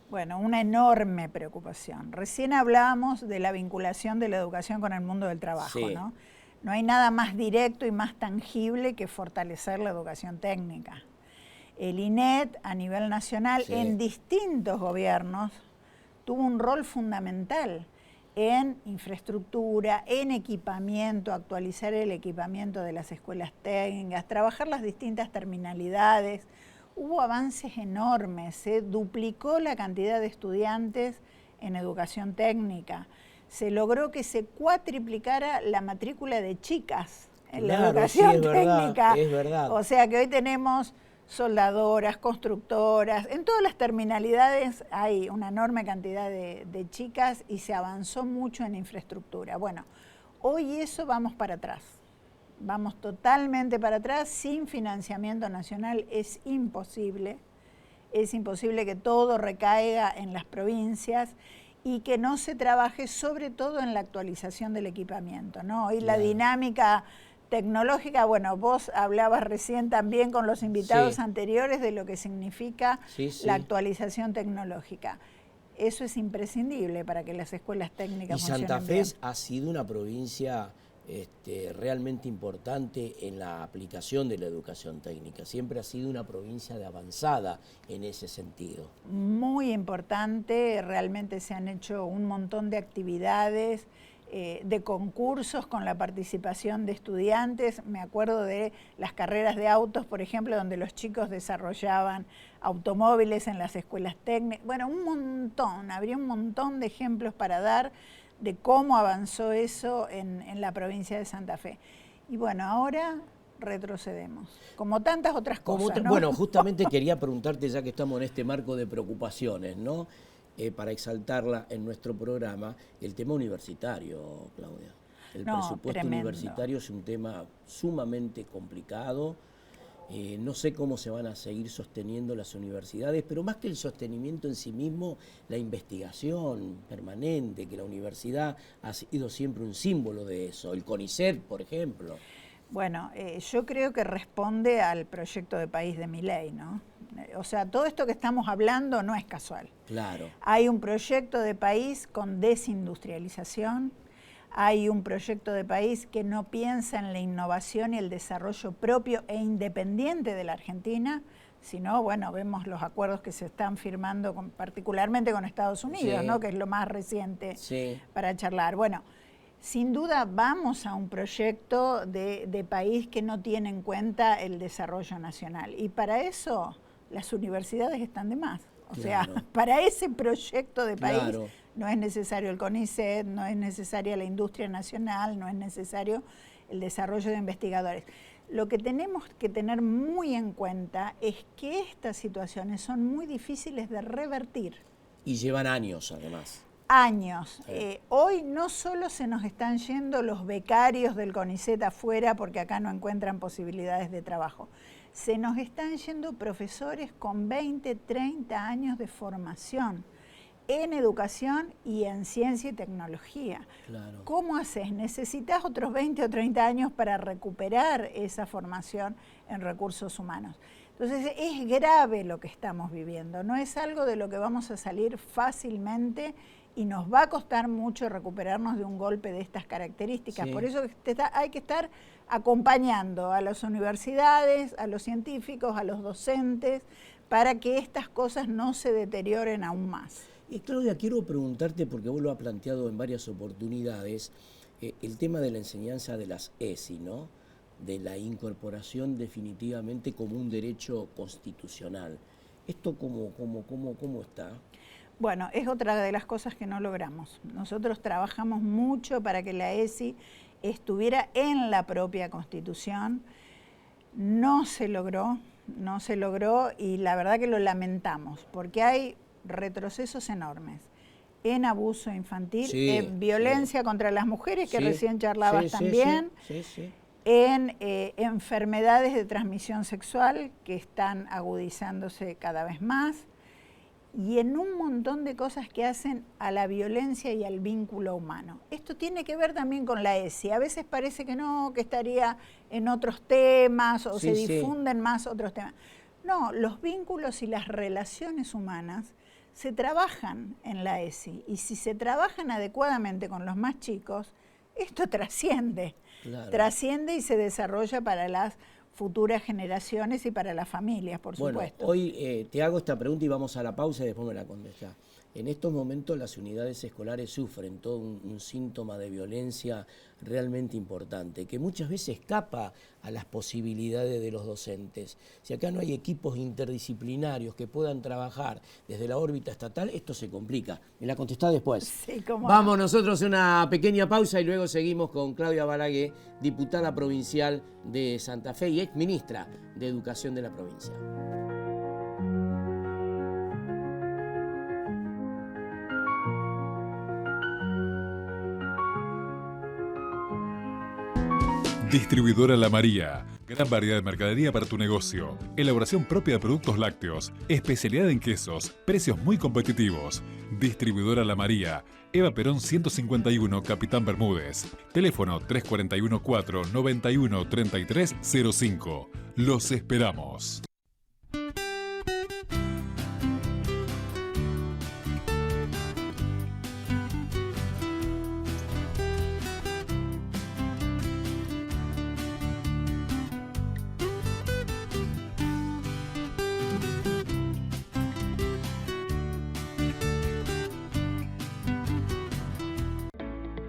Bueno, una enorme preocupación. Recién hablábamos de la vinculación de la educación con el mundo del trabajo, sí. ¿no? No hay nada más directo y más tangible que fortalecer la educación técnica. El INET a nivel nacional, sí, en distintos gobiernos, tuvo un rol fundamental en infraestructura, en equipamiento, actualizar el equipamiento de las escuelas técnicas, trabajar las distintas terminalidades. Hubo avances enormes, se duplicó la cantidad de estudiantes en educación técnica. Se logró que se cuatriplicara la matrícula de chicas en la educación técnica. Es verdad. O sea que hoy tenemos soldadoras, constructoras, en todas las terminalidades hay una enorme cantidad de chicas y se avanzó mucho en infraestructura. Bueno, hoy eso vamos para atrás. Vamos totalmente para atrás, sin financiamiento nacional es imposible que todo recaiga en las provincias y que no se trabaje sobre todo en la actualización del equipamiento, ¿no? Hoy la dinámica tecnológica, bueno, vos hablabas recién también con los invitados anteriores de lo que significa la actualización tecnológica. Eso es imprescindible para que las escuelas técnicas funcionen bien. Y Santa Fe ha sido una provincia realmente importante en la aplicación de la educación técnica. Siempre ha sido una provincia de avanzada en ese sentido. Muy importante, realmente se han hecho un montón de actividades, de concursos con la participación de estudiantes. Me acuerdo de las carreras de autos, por ejemplo, donde los chicos desarrollaban automóviles en las escuelas técnicas. Bueno, un montón, habría un montón de ejemplos para dar de cómo avanzó eso en la provincia de Santa Fe. Y bueno, ahora retrocedemos, como tantas otras cosas, ¿no? Bueno, justamente quería preguntarte, ya que estamos en este marco de preocupaciones, ¿no? Para exaltarla en nuestro programa, el tema universitario, Claudia. El presupuesto universitario es un tema sumamente complicado. No sé cómo se van a seguir sosteniendo las universidades, pero más que el sostenimiento en sí mismo, la investigación permanente, que la universidad ha sido siempre un símbolo de eso. El CONICET, por ejemplo. Bueno, yo creo que responde al proyecto de país de Milei, ¿no? O sea, todo esto que estamos hablando no es casual. Claro. Hay un proyecto de país con desindustrialización, hay un proyecto de país que no piensa en la innovación y el desarrollo propio e independiente de la Argentina, sino, bueno, vemos los acuerdos que se están firmando particularmente con Estados Unidos, ¿no? Que es lo más reciente para charlar. Bueno, sin duda vamos a un proyecto de país que no tiene en cuenta el desarrollo nacional. Y para eso las universidades están de más. O sea, para ese proyecto de país no es necesario el CONICET, no es necesaria la industria nacional, no es necesario el desarrollo de investigadores. Lo que tenemos que tener muy en cuenta es que estas situaciones son muy difíciles de revertir. Y llevan años, además. Años. Hoy no solo se nos están yendo los becarios del CONICET afuera porque acá no encuentran posibilidades de trabajo. Se nos están yendo profesores con 20, 30 años de formación en educación y en ciencia y tecnología. Claro. ¿Cómo haces? Necesitas otros 20 o 30 años para recuperar esa formación en recursos humanos. Entonces es grave lo que estamos viviendo, no es algo de lo que vamos a salir fácilmente y nos va a costar mucho recuperarnos de un golpe de estas características. Por eso hay que estar acompañando a las universidades, a los científicos, a los docentes, para que estas cosas no se deterioren aún más. Y Claudia, quiero preguntarte, porque vos lo has planteado en varias oportunidades, el tema de la enseñanza de las ESI, ¿no? De la incorporación definitivamente como un derecho constitucional. ¿Esto cómo está? Bueno, es otra de las cosas que no logramos. Nosotros trabajamos mucho para que la ESI estuviera en la propia Constitución. No se logró y la verdad que lo lamentamos, porque hay retrocesos enormes en abuso infantil, Sí, en violencia contra las mujeres, que Sí, recién charlabas sí, también, sí. en enfermedades de transmisión sexual que están agudizándose cada vez más, y en un montón de cosas que hacen a la violencia y al vínculo humano. Esto tiene que ver también con la ESI. A veces parece que no, que estaría en otros temas o se difunden más otros temas. No, los vínculos y las relaciones humanas se trabajan en la ESI, y si se trabajan adecuadamente con los más chicos, esto trasciende. Claro. Trasciende y se desarrolla para las futuras generaciones y para las familias, por supuesto. Hoy te hago esta pregunta y vamos a la pausa y después me la contestás. En estos momentos las unidades escolares sufren todo un síntoma de violencia realmente importante, que muchas veces escapa a las posibilidades de los docentes. Si acá no hay equipos interdisciplinarios que puedan trabajar desde la órbita estatal, esto se complica. Me la contestás después. Sí, cómo Vamos nosotros a una pequeña pausa y luego seguimos con Claudia Balaguer, diputada provincial de Santa Fe y ex ministra de Educación de la provincia. Distribuidora La María. Gran variedad de mercadería para tu negocio. Elaboración propia de productos lácteos. Especialidad en quesos. Precios muy competitivos. Distribuidora La María. Eva Perón 151, Capitán Bermúdez. Teléfono 341 4 91 33 05. Los esperamos.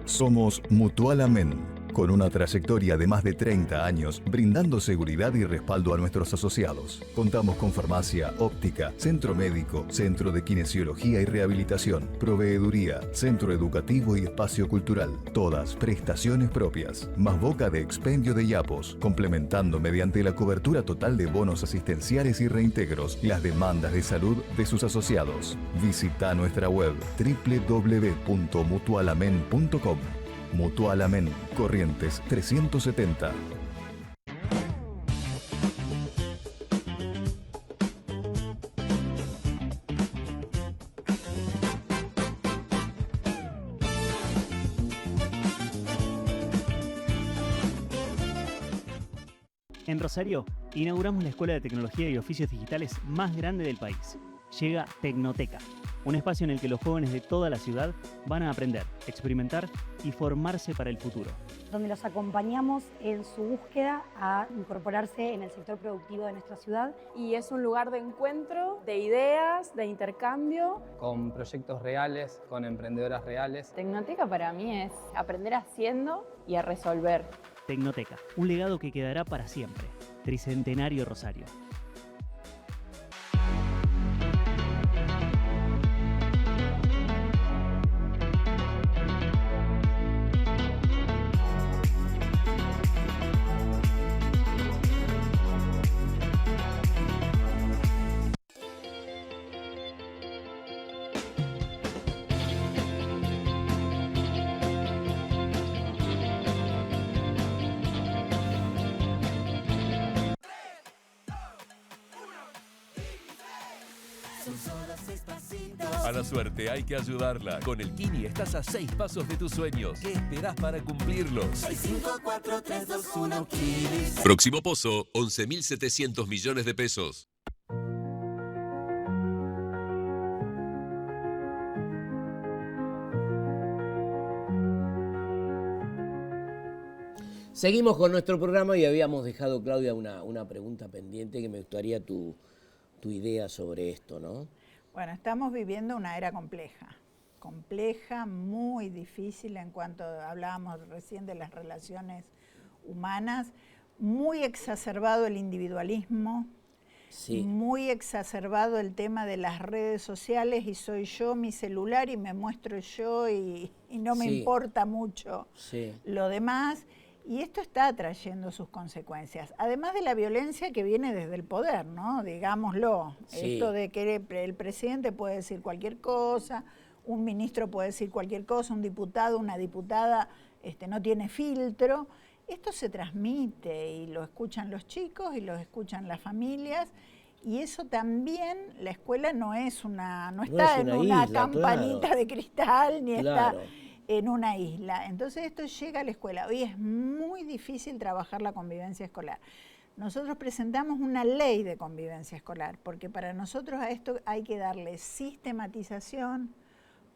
Somos Mutual Amén, con una trayectoria de más de 30 años brindando seguridad y respaldo a nuestros asociados. Contamos con farmacia, óptica, centro médico, centro de kinesiología y rehabilitación, proveeduría, centro educativo y espacio cultural. Todas prestaciones propias, más boca de expendio de yapos, complementando mediante la cobertura total de bonos asistenciales y reintegros las demandas de salud de sus asociados. Visita nuestra web www.mutualamen.com. Mutual Amén, Corrientes 370. En Rosario, inauguramos la Escuela de Tecnología y Oficios Digitales más grande del país. Llega Tecnoteca, un espacio en el que los jóvenes de toda la ciudad van a aprender, experimentar y formarse para el futuro. Donde los acompañamos en su búsqueda a incorporarse en el sector productivo de nuestra ciudad. Y es un lugar de encuentro, de ideas, de intercambio. Con proyectos reales, con emprendedoras reales. Tecnoteca para mí es aprender haciendo y a resolver. Tecnoteca, un legado que quedará para siempre. Tricentenario Rosario. A la suerte hay que ayudarla. Con el Kini estás a 6 pasos de tus sueños. ¿Qué esperás para cumplirlos? 5, 4, 3, 2, 1, Kilis. Próximo pozo, 11.700 millones de pesos. Seguimos con nuestro programa y habíamos dejado, Claudia, una pregunta pendiente que me gustaría tu idea sobre esto, ¿no? Bueno, estamos viviendo una era compleja, muy difícil en cuanto hablábamos recién de las relaciones humanas, muy exacerbado el individualismo, sí, muy exacerbado el tema de las redes sociales y soy yo, mi celular y me muestro yo y no me importa mucho lo demás. Y esto está trayendo sus consecuencias, además de la violencia que viene desde el poder, ¿no? Digámoslo, esto de que el presidente puede decir cualquier cosa, un ministro puede decir cualquier cosa, un diputado, una diputada no tiene filtro. Esto se transmite y lo escuchan los chicos y lo escuchan las familias. Y eso también, la escuela no está en una campanita de cristal, ni está en una isla. Entonces esto llega a la escuela. Hoy es muy difícil trabajar la convivencia escolar. Nosotros presentamos una ley de convivencia escolar, porque para nosotros a esto hay que darle sistematización,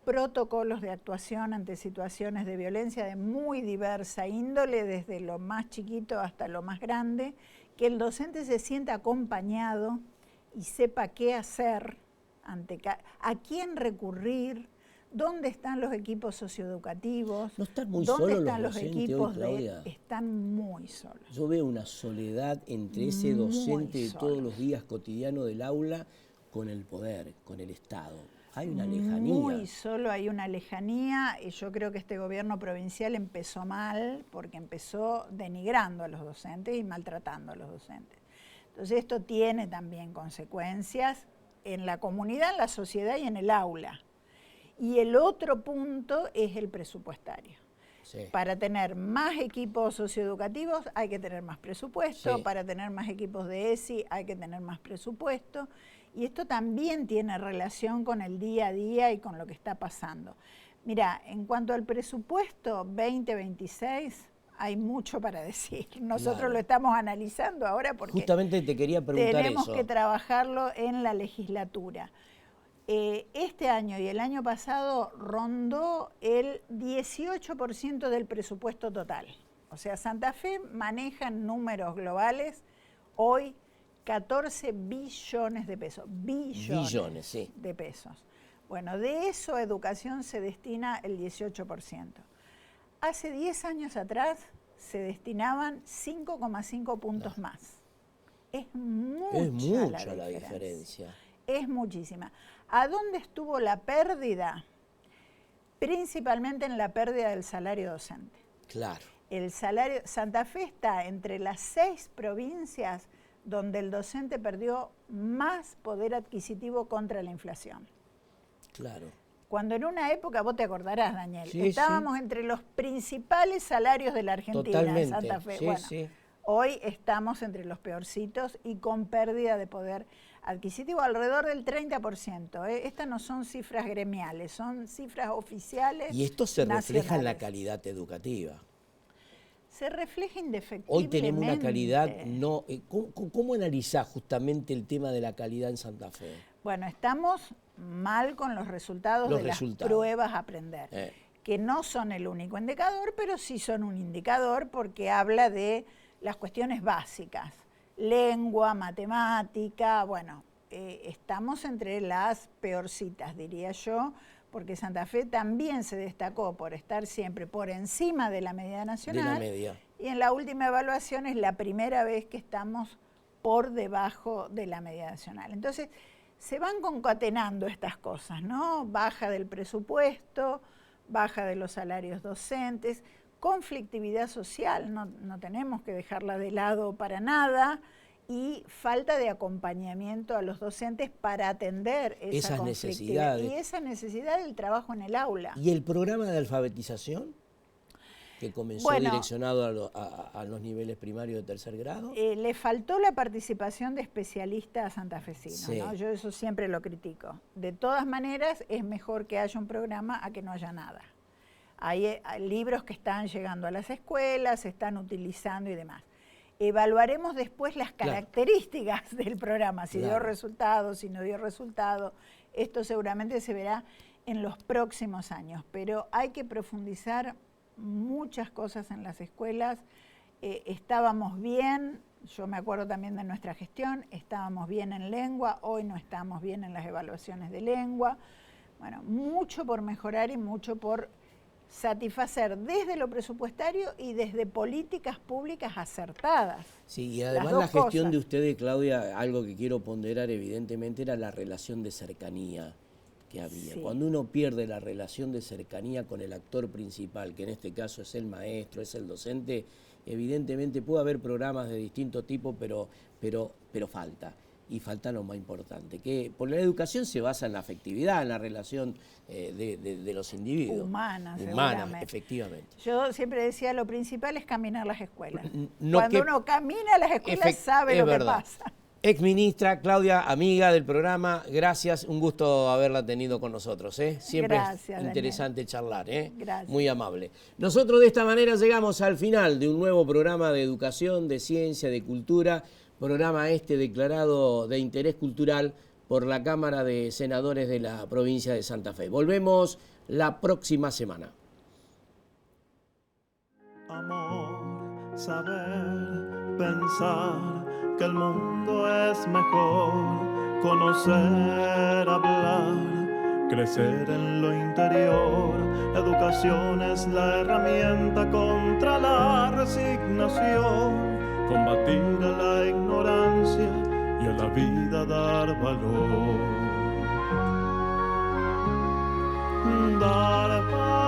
protocolos de actuación ante situaciones de violencia de muy diversa índole, desde lo más chiquito hasta lo más grande, que el docente se sienta acompañado y sepa qué hacer, a quién recurrir, dónde están los equipos socioeducativos, no están muy dónde solos están los equipos hoy, están muy solos. Yo veo una soledad entre ese docente de todos los días cotidianos del aula con el poder, con el Estado. Hay una lejanía. Muy solo, hay una lejanía, y yo creo que este gobierno provincial empezó mal, porque empezó denigrando a los docentes y maltratando a los docentes. Entonces esto tiene también consecuencias en la comunidad, en la sociedad y en el aula. Y el otro punto es el presupuestario. Sí. Para tener más equipos socioeducativos hay que tener más presupuesto, para tener más equipos de ESI hay que tener más presupuesto, y esto también tiene relación con el día a día y con lo que está pasando. Mira, en cuanto al presupuesto 2026, hay mucho para decir. Nosotros lo estamos analizando ahora porque justamente te quería preguntar tenemos que trabajarlo en la legislatura. Este año y el año pasado rondó el 18% del presupuesto total. O sea, Santa Fe maneja en números globales hoy 14 billones de pesos. Billones sí. de pesos. Bueno, de eso a educación se destina el 18%. Hace 10 años atrás se destinaban 5,5 puntos más. Es mucha la diferencia. Es muchísima. ¿A dónde estuvo la pérdida? Principalmente en la pérdida del salario docente. Claro. El salario, Santa Fe está entre las 6 provincias donde el docente perdió más poder adquisitivo contra la inflación. Claro. Cuando en una época, vos te acordarás, Daniel, estábamos entre los principales salarios de la Argentina, en Santa Fe. Hoy estamos entre los peorcitos y con pérdida de poder adquisitivo alrededor del 30%. Estas no son cifras gremiales, son cifras oficiales. Y esto se refleja en la calidad educativa. Se refleja indefectiblemente. Hoy tenemos una calidad no... ¿Cómo analizás justamente el tema de la calidad en Santa Fe? Bueno, estamos mal con los resultados de las pruebas a aprender, que no son el único indicador, pero sí son un indicador porque habla de las cuestiones básicas. Lengua, matemática, bueno, estamos entre las peorcitas, diría yo, porque Santa Fe también se destacó por estar siempre por encima de la media nacional. Y en la última evaluación es la primera vez que estamos por debajo de la media nacional. Entonces, se van concatenando estas cosas, ¿no? Baja del presupuesto, baja de los salarios docentes, conflictividad social, no tenemos que dejarla de lado para nada, y falta de acompañamiento a los docentes para atender esa conflictividad y esa necesidad del trabajo en el aula. ¿Y el programa de alfabetización que comenzó direccionado a los niveles primarios de tercer grado? Le faltó la participación de especialistas santafesinos, ¿no? Yo eso siempre lo critico. De todas maneras, es mejor que haya un programa a que no haya nada. Hay libros que están llegando a las escuelas, se están utilizando y demás. Evaluaremos después las características del programa, si dio resultado, si no dio resultado. Esto seguramente se verá en los próximos años, pero hay que profundizar muchas cosas en las escuelas. Estábamos bien, yo me acuerdo también de nuestra gestión, estábamos bien en lengua, hoy no estamos bien en las evaluaciones de lengua. Bueno, mucho por mejorar y mucho por satisfacer desde lo presupuestario y desde políticas públicas acertadas. Sí, y además la gestión de ustedes, Claudia, algo que quiero ponderar evidentemente era la relación de cercanía que había. Cuando uno pierde la relación de cercanía con el actor principal, que en este caso es el maestro, es el docente, evidentemente puede haber programas de distinto tipo, pero falta. y falta lo más importante, que por la educación se basa en la afectividad, en la relación de los individuos. Humana, efectivamente. Yo siempre decía, lo principal es caminar las escuelas. No, cuando uno camina las escuelas sabe lo que pasa. Ex ministra Claudia, amiga del programa, gracias, un gusto haberla tenido con nosotros. Siempre gracias, es interesante Daniel. charlar, Gracias. Muy amable. Nosotros de esta manera llegamos al final de un nuevo programa de educación, de ciencia, de cultura, programa declarado de interés cultural por la Cámara de Senadores de la provincia de Santa Fe. Volvemos la próxima semana. Amor, saber, pensar que el mundo es mejor, conocer, hablar, crecer en lo interior. La educación es la herramienta contra la resignación, combatir a la ignorancia y a la vida dar valor. Dar valor.